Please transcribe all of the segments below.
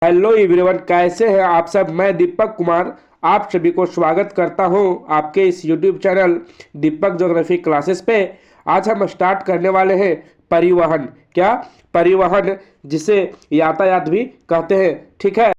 Hello everyone, कैसे हैं आप सब। मैं दीपक कुमार आप सभी को स्वागत करता हूं आपके इस यूट्यूब चैनल दीपक ज्योग्राफी क्लासेस पे। आज हम स्टार्ट करने वाले हैं परिवहन। क्या? परिवहन, जिसे यातायात भी कहते हैं। ठीक है,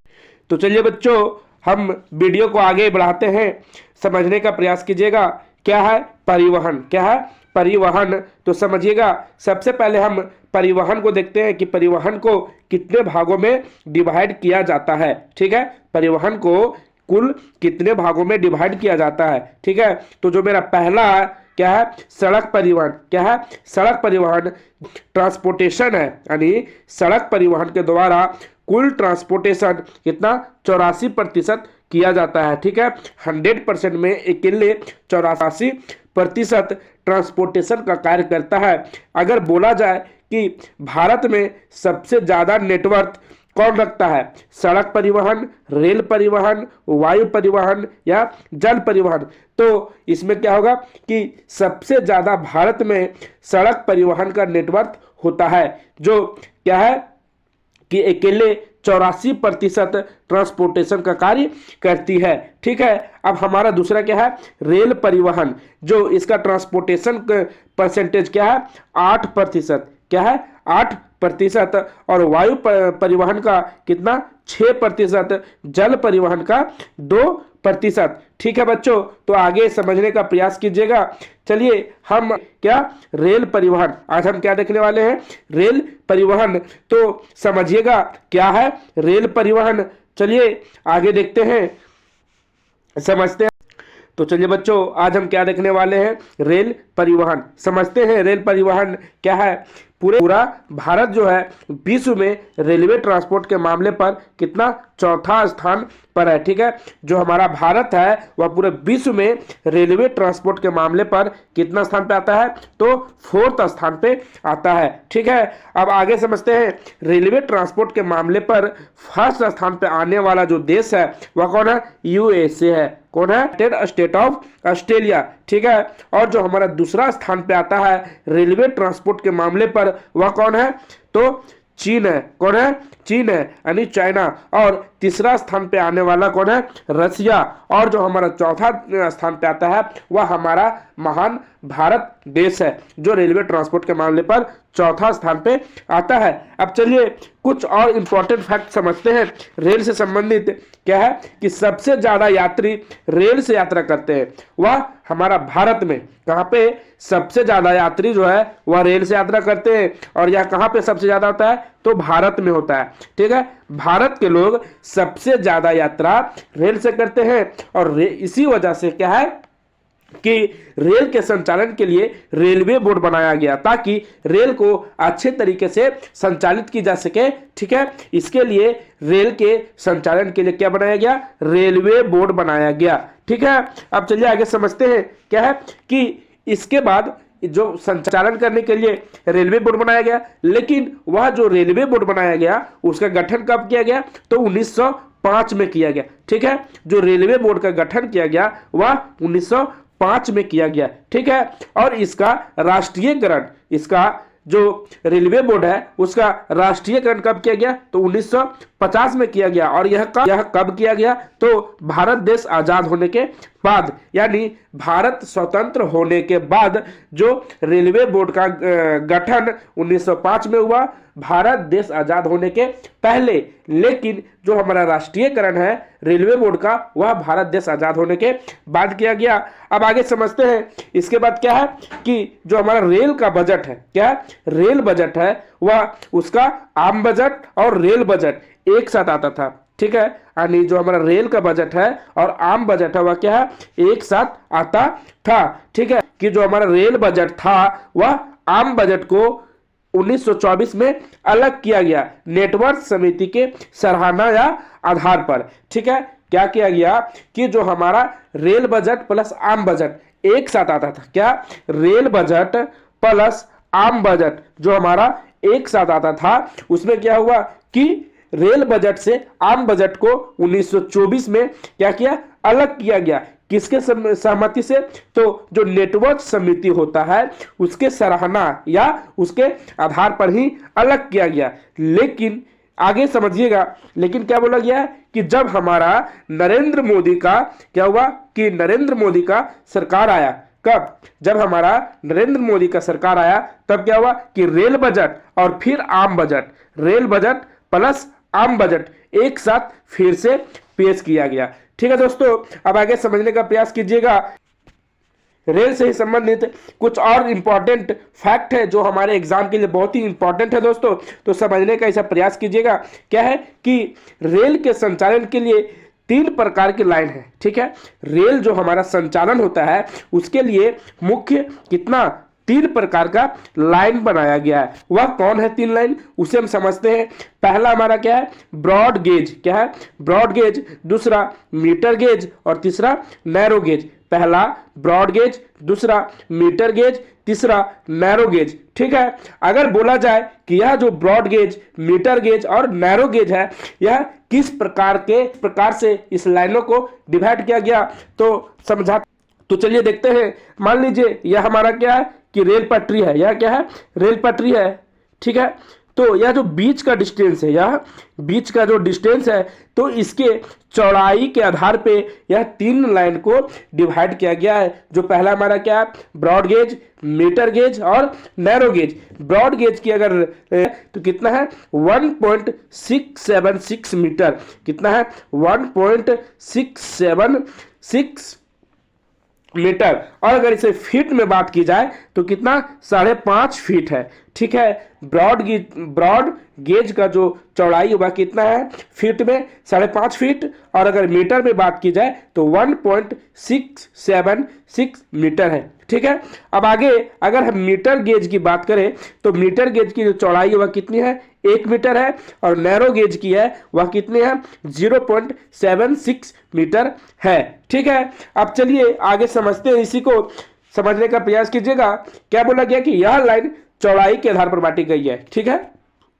तो चलिए बच्चों, हम वीडियो को आगे बढ़ाते हैं। समझने का प्रयास कीजिएगा। क्या है परिवहन? क्या है परिवहन? तो समझिएगा। सबसे पहले हम परिवहन को देखते हैं कि परिवहन को कितने भागों में डिवाइड किया जाता है। ठीक है, परिवहन को कुल कितने भागों में डिवाइड किया जाता है। ठीक है, तो जो मेरा पहला क्या है, सड़क परिवहन। क्या है? सड़क परिवहन ट्रांसपोर्टेशन है, यानी सड़क परिवहन के द्वारा कुल ट्रांसपोर्टेशन कितना 84% किया जाता है। ठीक है, 100% में अकेले 84% ट्रांसपोर्टेशन का कार्य करता है। अगर बोला जाए कि भारत में सबसे ज्यादा नेटवर्क कौन रखता है, सड़क परिवहन, रेल परिवहन, वायु परिवहन या जल परिवहन, तो इसमें क्या होगा कि सबसे ज्यादा भारत में सड़क परिवहन का नेटवर्क होता है, जो क्या है कि अकेले 84% ट्रांसपोर्टेशन का कार्य करती है। ठीक है, अब हमारा दूसरा क्या है, रेल परिवहन, जो इसका ट्रांसपोर्टेशन परसेंटेज क्या है, 8%। क्या है? 8%। और वायु परिवहन का कितना, 6%। जल परिवहन का 2%। ठीक है बच्चों, तो आगे समझने का प्रयास कीजिएगा। चलिए हम क्या, रेल परिवहन, आज हम क्या देखने वाले हैं, रेल परिवहन। तो समझिएगा क्या है रेल परिवहन। चलिए आगे देखते हैं, समझते हैं। तो चलिए बच्चों, आज हम क्या देखने वाले हैं, रेल परिवहन। समझते हैं रेल परिवहन क्या है। पूरा भारत जो है विश्व में रेलवे ट्रांसपोर्ट के मामले पर कितना, चौथा स्थान पर है। ठीक है, जो हमारा भारत है वह पूरे विश्व में रेलवे ट्रांसपोर्ट के मामले पर कितना स्थान पे आता है, तो 4th स्थान पे आता है। ठीक है, अब आगे समझते हैं। रेलवे ट्रांसपोर्ट के मामले पर 1st स्थान पे आने वाला जो देश है वह कौन है, यूएसए है। कौन है? United state of Australia. ठीक है, और जो हमारा दूसरा स्थान पे आता है रेलवे ट्रांसपोर्ट के मामले पर वह कौन है, तो चीन है। कौन है? चीन है, यानी चाइना। और तीसरा स्थान पे आने वाला कौन है, रसिया। और जो हमारा चौथा स्थान पे आता है वह हमारा महान भारत देश है, जो रेलवे ट्रांसपोर्ट के मामले पर चौथा स्थान पे आता है। अब चलिए कुछ और इंपॉर्टेंट फैक्ट समझते हैं रेल से संबंधित। क्या है कि सबसे ज्यादा यात्री रेल से यात्रा करते हैं, वह हमारा भारत में। कहां पे सबसे ज्यादा यात्री जो है वह रेल से यात्रा करते हैं, और यह कहां पे सबसे ज्यादा होता है, तो भारत में होता है। ठीक है, भारत के लोग सबसे ज्यादा यात्रा रेल से करते हैं। और इसी वजह से क्या है कि रेल के संचालन के लिए रेलवे बोर्ड बनाया गया, ताकि रेल को अच्छे तरीके से संचालित की जा सके। ठीक है, इसके लिए रेल के संचालन के लिए क्या बनाया गया, रेलवे बोर्ड बनाया गया। ठीक है, अब चलिए आगे समझते हैं। क्या है कि इसके बाद जो संचालन करने के लिए रेलवे बोर्ड बनाया गया, लेकिन वह जो रेलवे बोर्ड बनाया गया उसका गठन कब किया गया, तो 1905 में किया गया। ठीक है, जो रेलवे बोर्ड का गठन किया गया वह 1905 में किया गया। ठीक है, और इसका राष्ट्रीयकरण, इसका जो रेलवे बोर्ड है उसका राष्ट्रीयकरण कब किया गया, तो 1950 में किया गया। और यह कब किया गया, तो भारत देश आजाद होने के बाद, यानी भारत स्वतंत्र होने के बाद जो रेलवे बोर्ड का गठन 1905 में हुआ, भारत देश आजाद होने के पहले। लेकिन जो हमारा राष्ट्रीयकरण है रेलवे बोर्ड का, वह भारत देश आजाद होने के बाद किया गया। अब आगे समझते हैं। इसके बाद क्या है कि जो हमारा रेल का बजट है, क्या है, रेल बजट है, वह उसका आम बजट और रेल बजट एक साथ आता था। ठीक है, यानी जो हमारा रेल का बजट है और आम बजट है वह क्या है, एक साथ आता था। ठीक है, कि जो हमारा रेल बजट था वह आम बजट को 1924 में अलग किया गया, नेटवर्क समिति के सराहना या आधार पर। ठीक है, क्या किया गया कि जो हमारा रेल बजट प्लस आम बजट एक साथ आता था। क्या? रेल बजट प्लस आम बजट जो हमारा एक साथ आता था, उसमें क्या हुआ कि रेल बजट से आम बजट को 1924 में क्या किया, अलग किया गया। किसके सहमति से, तो जो नेटवर्क समिति होता है उसके सराहना या उसके आधार पर ही अलग किया गया। लेकिन आगे समझिएगा। लेकिन क्या बोला गया है कि जब हमारा नरेंद्र मोदी का क्या हुआ कि नरेंद्र मोदी का सरकार आया, कब? जब हमारा नरेंद्र मोदी का सरकार आया तब क्या हुआ कि रेल बजट और फिर आम बजट, रेल बजट प्लस आम बजट एक साथ फिर से पेश किया गया। ठीक है दोस्तों, अब आगे समझने का प्रयास कीजिएगा। रेल से ही संबंधित कुछ और इंपॉर्टेंट फैक्ट है जो हमारे एग्जाम के लिए बहुत ही इंपॉर्टेंट है दोस्तों, तो समझने का ऐसा प्रयास कीजिएगा। क्या है कि रेल के संचालन के लिए 3 प्रकार की लाइन है। ठीक है, रेल जो हमारा संचालन होता है उसके लिए मुख्य कितना 3 प्रकार का लाइन बनाया गया है। वह कौन है 3 लाइन, उसे हम समझते हैं। पहला हमारा क्या है, ब्रॉड गेज। क्या है, ब्रॉड गेज। दूसरा मीटर गेज और तीसरा नैरो गेज। पहला ब्रॉड गेज, दूसरा मीटर गेज, तीसरा नैरो गेज। ठीक है, अगर बोला जाए कि यह जो ब्रॉड गेज, मीटर गेज और नैरो गेज है, यह किस प्रकार से इस लाइनों को डिवाइड किया गया तो समझा। तो चलिए देखते हैं। मान लीजिए यह हमारा क्या है कि रेल पटरी है, यह क्या है, रेल पटरी है। ठीक है, तो यह जो बीच का डिस्टेंस है, यह बीच का जो डिस्टेंस है, तो इसके चौड़ाई के आधार पे यह 3 लाइन को डिवाइड किया गया है। जो पहला हमारा क्या है, ब्रॉड गेज, मीटर गेज और नैरो गेज। ब्रॉड गेज की अगर तो कितना है 1.676 मीटर। कितना है 1.676 मीटर। और अगर इसे फीट में बात की जाए तो कितना 5.5 फीट है। ठीक है, ब्रॉड गेज का जो चौड़ाई वह कितना है फीट में 5.5 फीट, और अगर मीटर में बात की जाए तो 1.676 मीटर है। ठीक है, अब आगे अगर हम मीटर गेज की बात करें तो मीटर गेज की जो चौड़ाई है वह कितनी है 1 मीटर है, और नैरो गेज की है वह कितनी है 0.76 मीटर है। ठीक है, अब चलिए आगे समझते हैं, इसी को समझने का प्रयास कीजिएगा। क्या बोला गया कि यह लाइन चौड़ाई के आधार पर बांटी गई है। ठीक है,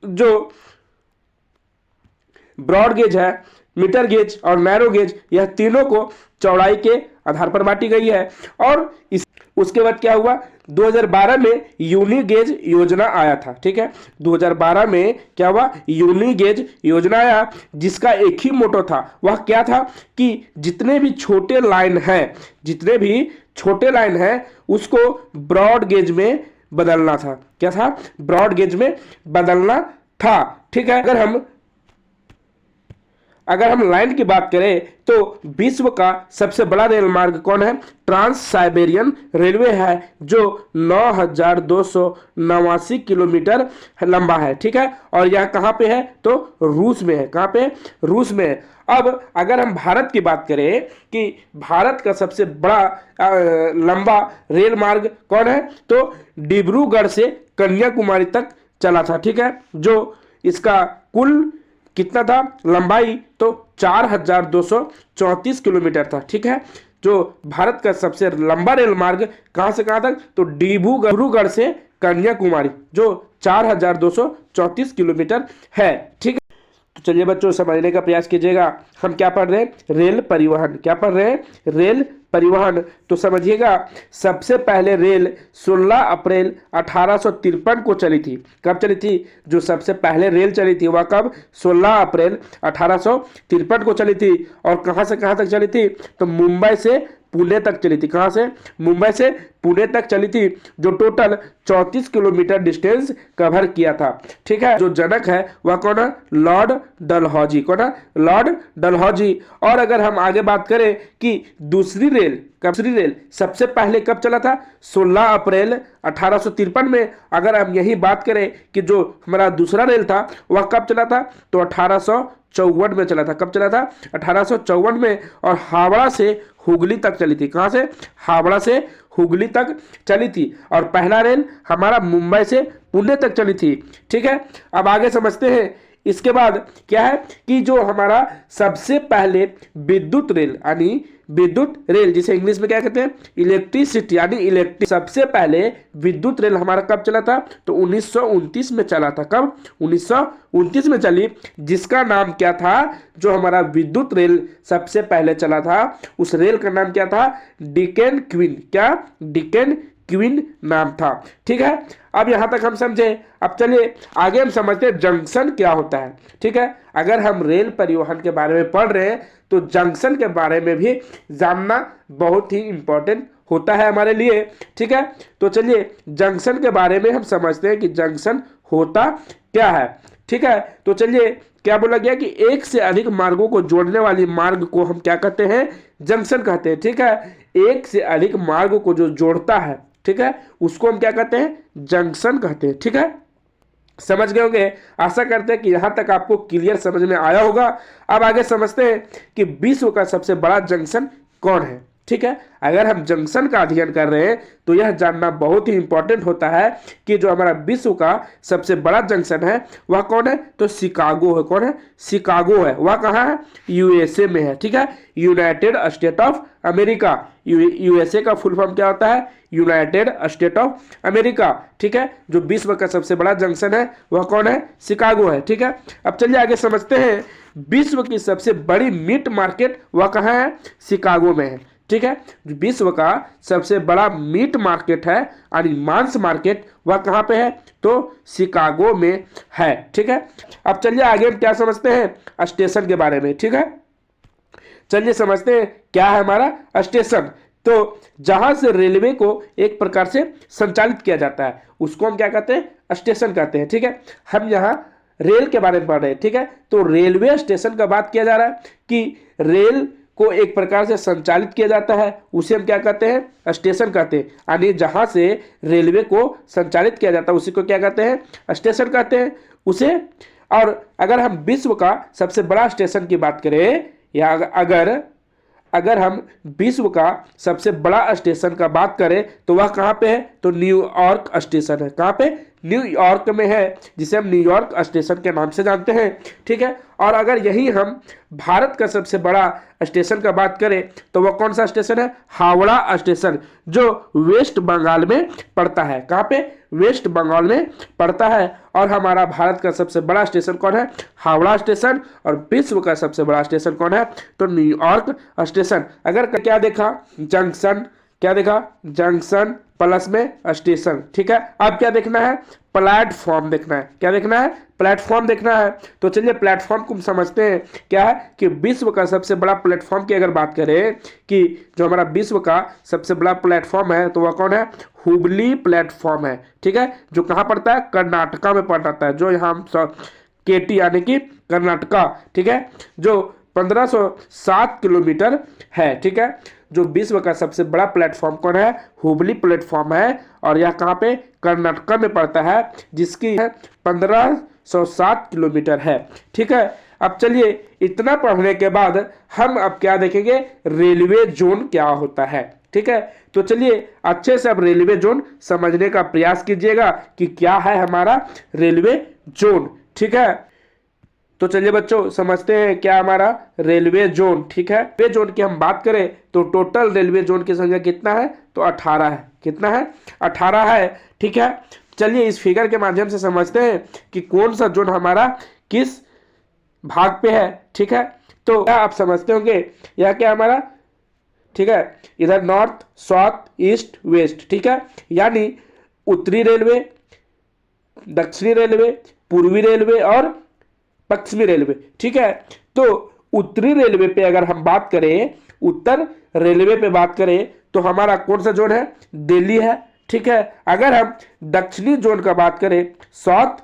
जो ब्रॉड गेज है, मीटर गेज और नैरो गेज, यह तीनों को चौड़ाई के आधार पर बांटी गई है। और उसके बाद क्या हुआ 2012 में यूनी गेज योजना आया था। ठीक है, 2012 में क्या हुआ, यूनी गेज योजना आया, जिसका एक ही मोटो था। वह क्या था कि जितने भी छोटे लाइन है उसको ब्रॉड गेज में बदलना था। क्या था, ब्रॉड गेज में बदलना था। ठीक है, अगर हम लाइन की बात करें तो विश्व का सबसे बड़ा रेल मार्ग कौन है, ट्रांस साइबेरियन रेलवे है, जो 9,289 किलोमीटर लंबा है। ठीक है, और यह कहां पे है तो रूस में है। कहां पे, रूस में है। अब अगर हम भारत की बात करें कि भारत का सबसे बड़ा लंबा रेल मार्ग कौन है तो डिब्रूगढ़ से कन्याकुमारी तक चला था। ठीक है, जो इसका कुल कितना था लंबाई तो 4,234 किलोमीटर था। ठीक है, जो भारत का सबसे लंबा रेल मार्ग कहां से कहां तक तो डिब्रूगढ़ से कन्याकुमारी, जो 4,234 किलोमीटर है। ठीक है, तो चलिए बच्चों समझने का प्रयास कीजिएगा। हम क्या पढ़ रहे हैं, रेल परिवहन। क्या पढ़ रहे हैं, रेल परिवहन। तो समझिएगा, सबसे पहले रेल 16 अप्रैल 1853 को चली थी। कब चली थी, जो सबसे पहले रेल चली थी वह कब 16 अप्रैल 1853 को चली थी। और कहां से कहां तक चली थी तो मुंबई से पुणे तक चली थी। कहां से, मुंबई से पुणे तक चली थी, जो टोटल 34 किलोमीटर डिस्टेंस कवर किया था। ठीक है, जो जनक है वह कौन है, लॉर्ड डलहौजी। कौन है, लॉर्ड डलहौजी। और अगर हम आगे बात करें कि दूसरी रेल सबसे पहले कब चला था 16 अप्रैल 1853 में। अगर हम यही बात करें कि जो हमारा दूसरा रेल था वह कब चला था तो 1854 में चला था। कब चला था 1854 में, और हावड़ा से हुगली तक चली थी। कहां से, हावड़ा से हुगली तक चली थी। और पहला रेल हमारा मुंबई से पुणे तक चली थी। ठीक है, अब आगे समझते हैं। इसके बाद क्या है कि जो हमारा सबसे पहले विद्युत रेल जिसे इंग्लिश में क्या कहते हैं, इलेक्ट्रिसिटी यानी इलेक्ट्रिक, सबसे पहले विद्युत रेल हमारा कब चला था तो 1929 में चला था। कब, 1929 में चली, जिसका नाम क्या था, जो हमारा विद्युत रेल सबसे पहले चला था उस रेल का नाम क्या था, डिकेन क्वीन। क्या, डिकेन क्वीन नाम था। ठीक है, अब यहां तक हम समझे। अब चलिए आगे हम समझते हैं जंक्शन क्या होता है। ठीक है, अगर हम रेल परिवहन के बारे में पढ़ रहे हैं तो जंक्शन के बारे में भी जानना बहुत ही इंपॉर्टेंट होता है हमारे लिए। ठीक है, तो चलिए जंक्शन के बारे में हम समझते हैं कि जंक्शन होता क्या है। ठीक है, तो चलिए क्या बोला गया कि एक से अधिक मार्गों को जोड़ने वाली मार्ग को हम क्या कहते हैं, जंक्शन कहते हैं। ठीक है, एक से अधिक मार्गों को जो जोड़ता है, ठीक है, उसको हम क्या कहते हैं, जंक्शन कहते हैं। ठीक है, समझ गए होंगे। आशा करते हैं कि यहां तक आपको क्लियर समझ में आया होगा। अब आगे समझते हैं कि विश्व का सबसे बड़ा जंक्शन कौन है। ठीक है, अगर हम जंक्शन का अध्ययन कर रहे हैं तो यह जानना बहुत ही इंपॉर्टेंट होता है कि जो हमारा विश्व का सबसे बड़ा जंक्शन है वह कौन है, तो शिकागो है। कौन है, शिकागो है। वह कहाँ है, यूएसए में है। ठीक है, United state of America. USA का फुल फॉर्म क्या होता है, यूनाइटेड स्टेट ऑफ अमेरिका। ठीक है, जो विश्व का सबसे बड़ा जंक्शन है वह कौन है, शिकागो है। ठीक है, अब चलिए आगे समझते हैं विश्व की सबसे बड़ी मीट मार्केट वह कहाँ है, शिकागो में है। ठीक है, जो विश्व का सबसे बड़ा मीट मार्केट है यानी मांस मार्केट वह कहाँ पे है, तो शिकागो में है। ठीक है, अब चलिए आगे हम क्या समझते हैं, स्टेशन के बारे में। ठीक है, चलिए समझते हैं क्या है हमारा स्टेशन। तो जहां से रेलवे को एक प्रकार से संचालित किया जाता है उसको हम क्या कहते हैं, स्टेशन कहते हैं। ठीक है, हम यहाँ रेल के बारे में पढ़ रहे हैं। ठीक है, तो रेलवे स्टेशन का बात किया जा रहा है कि रेल को एक प्रकार से संचालित किया जाता है उसे हम क्या कहते हैं, स्टेशन कहते हैं। यानी जहां से रेलवे को संचालित किया जाता है उसी को क्या कहते हैं, स्टेशन कहते हैं उसे। और अगर हम विश्व का सबसे बड़ा स्टेशन की बात करें या अगर हम विश्व का सबसे बड़ा स्टेशन का बात करें तो वह कहाँ पे है, तो न्यूयॉर्क स्टेशन है। कहाँ पे, न्यूयॉर्क में है, जिसे हम न्यूयॉर्क स्टेशन के नाम से जानते हैं। ठीक है, और अगर यही हम भारत का सबसे बड़ा स्टेशन का बात करें तो वह कौन सा स्टेशन है, हावड़ा स्टेशन, जो वेस्ट बंगाल में पड़ता है। कहाँ पे, वेस्ट बंगाल में पड़ता है। और हमारा भारत का सबसे बड़ा स्टेशन कौन है, हावड़ा स्टेशन। और विश्व का सबसे बड़ा स्टेशन कौन है, तो न्यूयॉर्क स्टेशन। अगर क्या देखा, जंक्शन, क्या देखा, जंक्शन प्लस में स्टेशन। ठीक है, अब क्या देखना है, प्लेटफॉर्म देखना है। क्या देखना है, प्लेटफॉर्म देखना है। तो चलिए प्लेटफॉर्म को हम समझते हैं क्या है कि विश्व का सबसे बड़ा प्लेटफॉर्म की अगर बात करें कि जो हमारा विश्व का सबसे बड़ा प्लेटफॉर्म है तो वह कौन है, हुबली प्लेटफॉर्म है। ठीक है, जो कहाँ पड़ता है, कर्नाटका में पड़ता है, जो यहाँ हम केटी यानी कि कर्नाटका। ठीक है, जो 1507 किलोमीटर है। ठीक है, जो विश्व का सबसे बड़ा प्लेटफॉर्म कौन है, हुबली प्लेटफॉर्म है। और यह कहाँ पे, कर्नाटका में पड़ता है, जिसकी 1507 किलोमीटर है। ठीक है, अब चलिए इतना पढ़ने के बाद हम अब क्या देखेंगे, रेलवे जोन क्या होता है। ठीक है, तो चलिए अच्छे से अब रेलवे जोन समझने का प्रयास कीजिएगा कि क्या है हमारा रेलवे जोन। ठीक है, तो चलिए बच्चों समझते हैं क्या हमारा रेलवे जोन। ठीक है, रेलवे जोन की हम बात करें तो टोटल रेलवे जोन की संख्या कितना है, तो 18 है। कितना है, 18 है। ठीक है, चलिए इस फिगर के माध्यम से समझते हैं कि कौन सा जोन हमारा किस भाग पे है। ठीक है, तो क्या आप समझते होंगे यह क्या हमारा, ठीक है, इधर नॉर्थ साउथ ईस्ट वेस्ट। ठीक है, यानी उत्तरी रेलवे, दक्षिणी रेलवे, पूर्वी रेलवे और पश्चिमी रेलवे। ठीक है, तो उत्तरी रेलवे पे अगर हम बात करें, उत्तर रेलवे पे बात करें तो हमारा कौन सा जोन है, दिल्ली है। ठीक है, अगर हम दक्षिणी जोन का बात करें, साउथ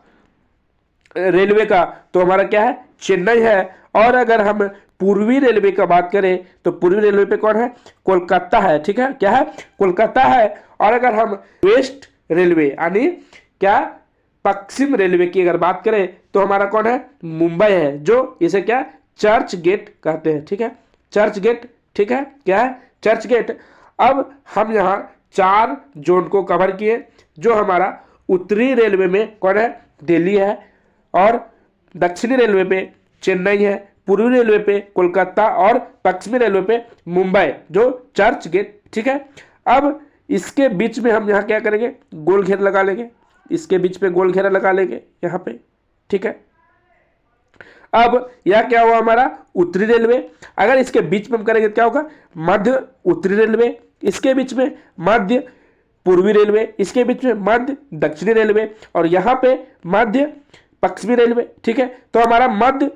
रेलवे का, तो हमारा क्या है, चेन्नई है। और अगर हम पूर्वी रेलवे का बात करें तो पूर्वी रेलवे पे कौन है, कोलकाता है। ठीक है, क्या है, कोलकाता है। और अगर हम वेस्ट रेलवे यानी क्या, पश्चिम रेलवे की अगर बात करें तो हमारा कौन है, मुंबई है, जो इसे क्या, चर्च गेट कहते हैं। ठीक है, चर्च गेट। ठीक है, क्या है, चर्च गेट। अब हम यहाँ 4 जोन को कवर किए। जो हमारा उत्तरी रेलवे में कौन है, दिल्ली है। और दक्षिणी रेलवे पे चेन्नई है, पूर्वी रेलवे पे कोलकाता और पश्चिमी रेलवे पे मुंबई, जो चर्च गेट। ठीक है, अब इसके बीच में हम यहाँ क्या करेंगे, गोल घेर लगा लेंगे। इसके बीच पे गोल घेरा लगा लेंगे यहाँ पे। ठीक है, अब यह क्या हुआ हमारा उत्तरी रेलवे। अगर इसके बीच में हम करेंगे क्या होगा, मध्य उत्तरी रेलवे। इसके बीच में मध्य पूर्वी रेलवे, इसके बीच में मध्य दक्षिणी रेलवे, और यहाँ पे मध्य पश्चिमी रेलवे। ठीक है, तो हमारा मध्य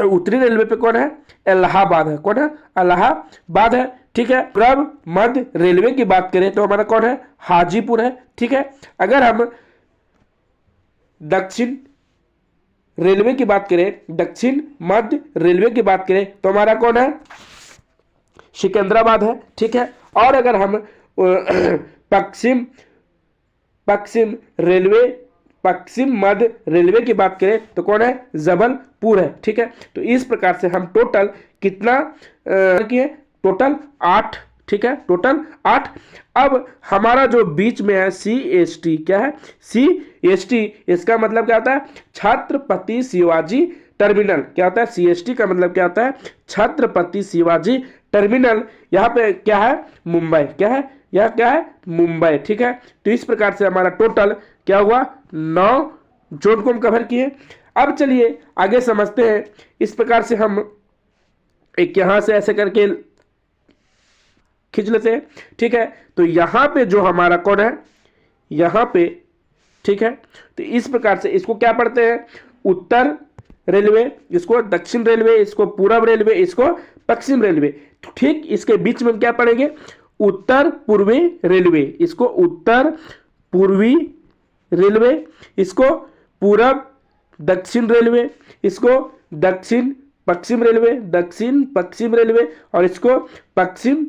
उत्तरी रेलवे पे कौन है? इलाहाबाद है। कौन है? इलाहाबाद है। ठीक है, अब मध्य रेलवे की बात करें तो हमारा कौन है? हाजीपुर है। ठीक है, अगर हम दक्षिण रेलवे की बात करें, दक्षिण मध्य रेलवे की बात करें तो हमारा कौन है? सिकंदराबाद है। ठीक है, और अगर हम पश्चिम मध्य रेलवे की बात करें तो कौन है? जबलपुर है। ठीक है, तो इस प्रकार से हम टोटल कितना किए? टोटल 8। ठीक है, टोटल 8। अब हमारा जो बीच में है CST, क्या है? CST, इसका मतलब क्या होता है? छत्रपति शिवाजी टर्मिनल। क्या होता है? CST का मतलब क्या होता है? छत्रपति शिवाजी टर्मिनल। यहाँ पे क्या है? मुंबई। क्या है? यह क्या है? मुंबई। ठीक है, तो इस प्रकार से हमारा टोटल क्या हुआ? 9 जोन को हम कवर किए। अब चलिए आगे समझते हैं। इस प्रकार से हम एक यहां से ऐसे करके खींच लेते हैं। ठीक है, तो यहां पे जो हमारा कौन है? यहां पे, ठीक है, तो इस प्रकार से इसको क्या पढ़ते हैं? उत्तर रेलवे, इसको दक्षिण रेलवे, इसको पूर्व रेलवे, इसको पश्चिम रेलवे। तो ठीक इसके बीच में क्या पढ़ेंगे? उत्तर पूर्वी रेलवे, इसको उत्तर पूर्वी रेलवे, इसको पूरब दक्षिण रेलवे, इसको दक्षिण पश्चिम रेलवे, दक्षिण पश्चिम रेलवे, और इसको पश्चिम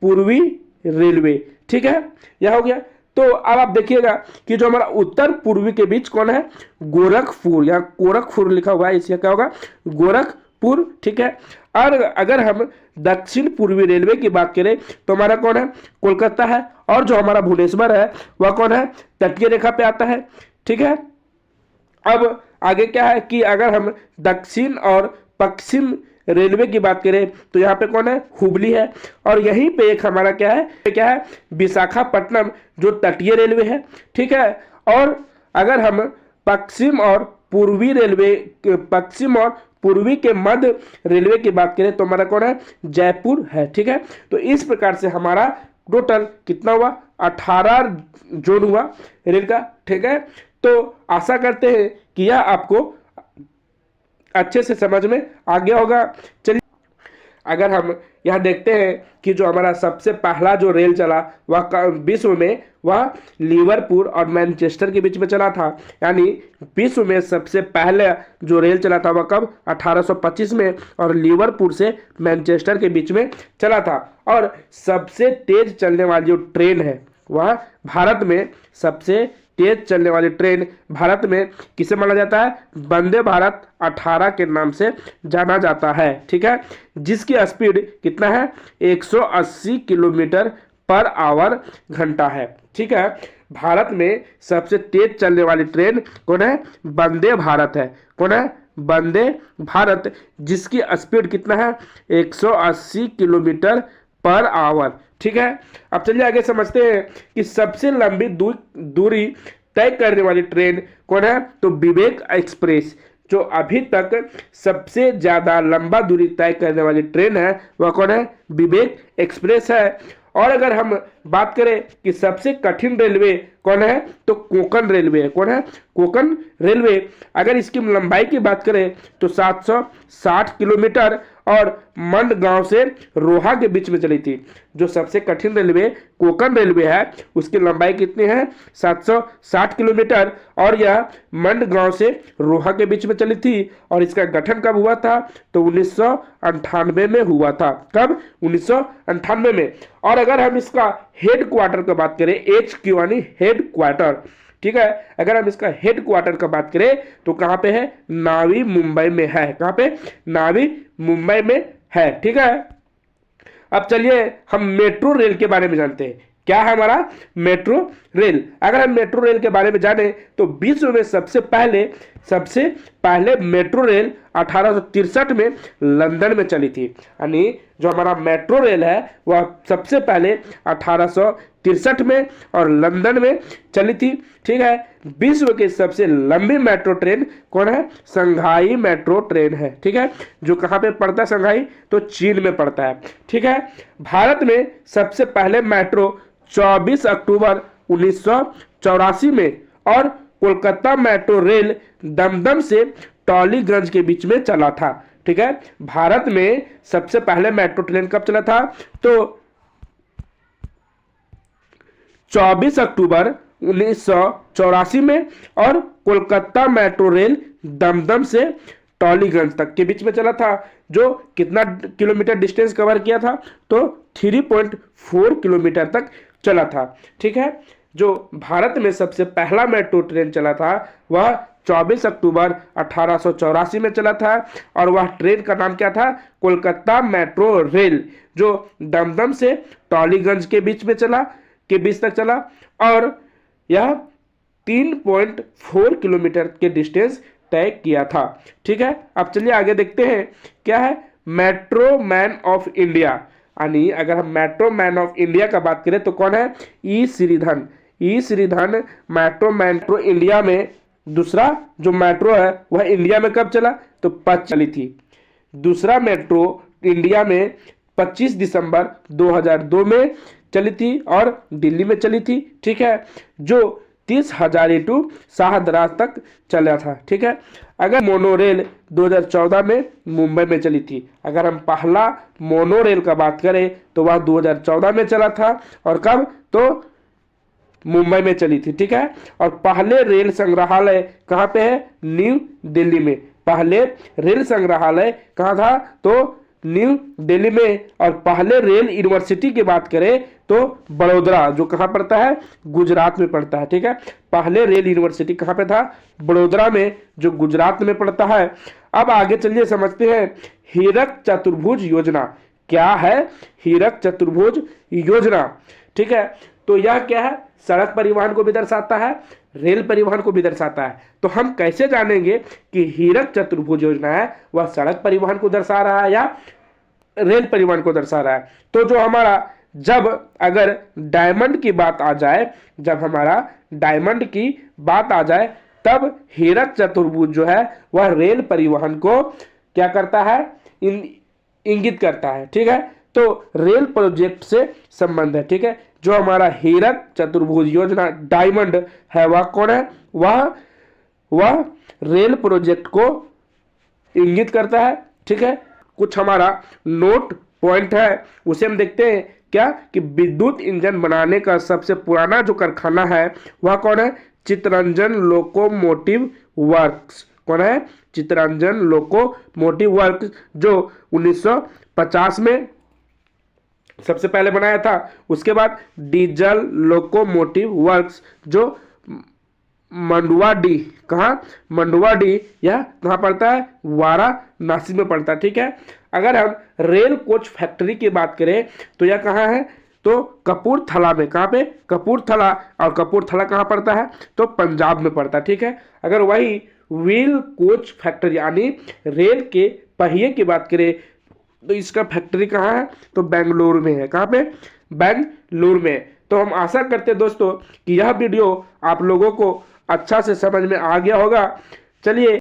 पूर्वी रेलवे। ठीक है, यह हो गया। तो अब आप देखिएगा कि जो हमारा उत्तर पूर्वी के बीच कौन है? गोरखपुर, यहाँ गोरखपुर लिखा हुआ है, इसका क्या होगा? गोरखपुर। ठीक है, और अगर हम दक्षिण पूर्वी रेलवे की बात करें तो हमारा कौन है? कोलकाता है, और जो हमारा भुवनेश्वर है वह कौन है? तटीय रेखा पे आता है। ठीक है, अब आगे क्या है कि अगर हम दक्षिण और पश्चिम रेलवे की बात करें तो यहाँ पे कौन है? हुबली है, और यहीं पे एक हमारा क्या है? विशाखापट्टनम, जो तटीय रेलवे है। ठीक है, और अगर हम पश्चिम और पूर्वी के मध्य रेलवे की बात करें तो हमारा कौन है? जयपुर है। ठीक है, तो इस प्रकार से हमारा टोटल कितना हुआ? 18 जोन हुआ रेल का। ठीक है, तो आशा करते हैं कि यह आपको अच्छे से समझ में आ गया होगा। चलिए अगर हम यहाँ देखते हैं कि जो हमारा सबसे पहला जो रेल चला वह विश्व में, वह लिवरपूल और मैनचेस्टर के बीच में चला था। यानी विश्व में सबसे पहले जो रेल चला था वह कब? 1825 में, और लिवरपूल से मैनचेस्टर के बीच में चला था। और सबसे तेज चलने वाली जो ट्रेन है वह भारत में, सबसे तेज चलने वाली ट्रेन भारत में किसे माना जाता है? वंदे भारत 18 के नाम से जाना जाता है। ठीक है, जिसकी स्पीड कितना है? 180 किलोमीटर पर आवर घंटा है। ठीक है, भारत में सबसे तेज चलने वाली ट्रेन कौन है? वंदे भारत है। कौन है? वंदे भारत, जिसकी स्पीड कितना है? 180 किलोमीटर पर आवर। ठीक है, अब चलिए आगे समझते हैं कि सबसे लंबी दूरी तय करने वाली ट्रेन कौन है? तो विवेक एक्सप्रेस, जो अभी तक सबसे ज्यादा लंबा दूरी तय करने वाली ट्रेन है वह कौन है? विवेक एक्सप्रेस है। और अगर हम बात करें कि सबसे कठिन रेलवे कौन है? तो कोंकण रेलवे है। कौन है? कोंकण रेलवे। अगर इसकी लंबाई की बात करें तो 760 किलोमीटर, और मंडगांव से रोहा के बीच में चली थी। जो सबसे कठिन रेलवे कोंकण रेलवे है उसकी लंबाई कितनी है? 760 किलोमीटर, और यह मंडगांव से रोहा के बीच में चली थी। और इसका गठन कब हुआ था? तो 1998 में हुआ था। कब? 1998 में। और अगर हम इसका हेड क्वार्टर की बात करें, HQ यानी हेड क्वार्टर, ठीक है, अगर हम इसका हेड क्वार्टर का बात करें तो कहां पे है? नावी मुंबई में है। कहां पे? नावी मुंबई में है। ठीक है, अब चलिए हम मेट्रो रेल के बारे में जानते हैं। क्या है हमारा? Metro rail. अगर हम मेट्रो रेल के बारे में जाने तो विश्व में सबसे पहले मेट्रो रेल 1863 में लंदन में चली थी। यानी जो हमारा मेट्रो रेल है वह सबसे पहले 1863 में और लंदन में चली थी। ठीक है, विश्व की सबसे लंबी मेट्रो ट्रेन कौन है? शंघाई मेट्रो ट्रेन है। ठीक है, जो कहाँ पे पड़ता है? शंघाई, तो चीन में पड़ता है। ठीक है, भारत में सबसे पहले मेट्रो 24 अक्टूबर 1984 में, और कोलकाता मेट्रो रेल दमदम से टॉलीगंज के बीच में चला था। ठीक है, भारत में सबसे पहले मेट्रो ट्रेन कब चला था? तो 24 अक्टूबर 1984 में, और कोलकाता मेट्रो रेल दमदम से टॉलीगंज तक के बीच में चला था, जो कितना किलोमीटर डिस्टेंस कवर किया था? तो 3.4 किलोमीटर तक चला था। ठीक है, जो भारत में सबसे पहला मेट्रो ट्रेन चला था वह 24 अक्टूबर 1884 में चला था, और वह ट्रेन का नाम क्या था? कोलकाता मेट्रो रेल, जो दमदम से टॉलीगंज के बीच तक चला, और यह 3.4 किलोमीटर के डिस्टेंस तय किया था। ठीक है, अब चलिए आगे देखते हैं क्या है मेट्रो मैन ऑफ इंडिया। यानी अगर हम मेट्रो मैन ऑफ इंडिया का बात करें तो कौन है? ई श्रीधरन। ई श्रीधरन मेट्रो इंडिया में दूसरा जो मेट्रो है वह इंडिया में कब चला? तो 5 चली थी। दूसरा मेट्रो इंडिया में 25 दिसंबर 2002 में चली थी और दिल्ली में चली थी। ठीक है, जो 30 हजारी टू शाहदराज तक चला था। ठीक है, अगर मोनोरेल 2014 में मुंबई में चली थी। अगर हम पहला मोनोरेल का बात करें तो वह 2014 में चला था, और कब? तो मुंबई में चली थी। ठीक है, और पहले रेल संग्रहालय कहाँ पे है? न्यू दिल्ली में। पहले रेल संग्रहालय कहाँ था? तो न्यू दिल्ली में। और पहले रेल यूनिवर्सिटी की बात करें तो बड़ोदरा, जो कहाँ पड़ता है? गुजरात में पड़ता है। ठीक है, पहले रेल यूनिवर्सिटी कहाँ पे था? बड़ोदरा में, जो गुजरात में पड़ता है। अब आगे चलिए समझते हैं हीरक चतुर्भुज योजना क्या है। हीरक चतुर्भुज योजना, ठीक है, तो यह क्या है? सड़क परिवहन को भी दर्शाता है, रेल परिवहन को भी दर्शाता है। तो हम कैसे जानेंगे कि हीरक चतुर्भुज योजना है वह सड़क परिवहन को दर्शा रहा है या रेल परिवहन को दर्शा रहा है? तो जो हमारा जब अगर डायमंड की बात आ जाए, जब हमारा डायमंड की बात आ जाए, तब हीरक चतुर्भुज जो है वह रेल परिवहन को क्या करता है? इंगित करता है। ठीक है, तो रेल प्रोजेक्ट से संबंध है। ठीक है, जो हमारा हीरक चतुर्भुज योजना डायमंड है वह कौन है? वह रेल प्रोजेक्ट को इंगित करता है। ठीक है, कुछ हमारा नोट पॉइंट है उसे हम देखते हैं क्या कि विद्युत इंजन बनाने का सबसे पुराना जो कारखाना है वह कौन है? Chittaranjan locomotive works. कौन है? चित्तरंजन लोकोमोटिव वर्क्स, जो 1950 में सबसे पहले बनाया था। उसके बाद डीजल लोकोमोटिव वर्क्स, जो मंडुआडीह, कहाँ? मंडुआडीह, यह कहाँ पड़ता है? वाराणसी में पड़ता है। ठीक है, अगर हम रेल कोच फैक्ट्री की बात करें तो यह कहाँ है? तो कपूरथला में। कहाँ पे? कपूरथला। और कपूरथला कहाँ पड़ता है? तो पंजाब में पड़ता है। ठीक है, अगर वही व्हील कोच फैक्ट्री यानी रेल के पहिए की बात करें तो इसका फैक्ट्री कहाँ है? तो बेंगलुरु में है। कहाँ पे? बेंगलुरु में। तो हम आशा करते हैं दोस्तों कि यह वीडियो आप लोगों को अच्छा से समझ में आ गया होगा। चलिए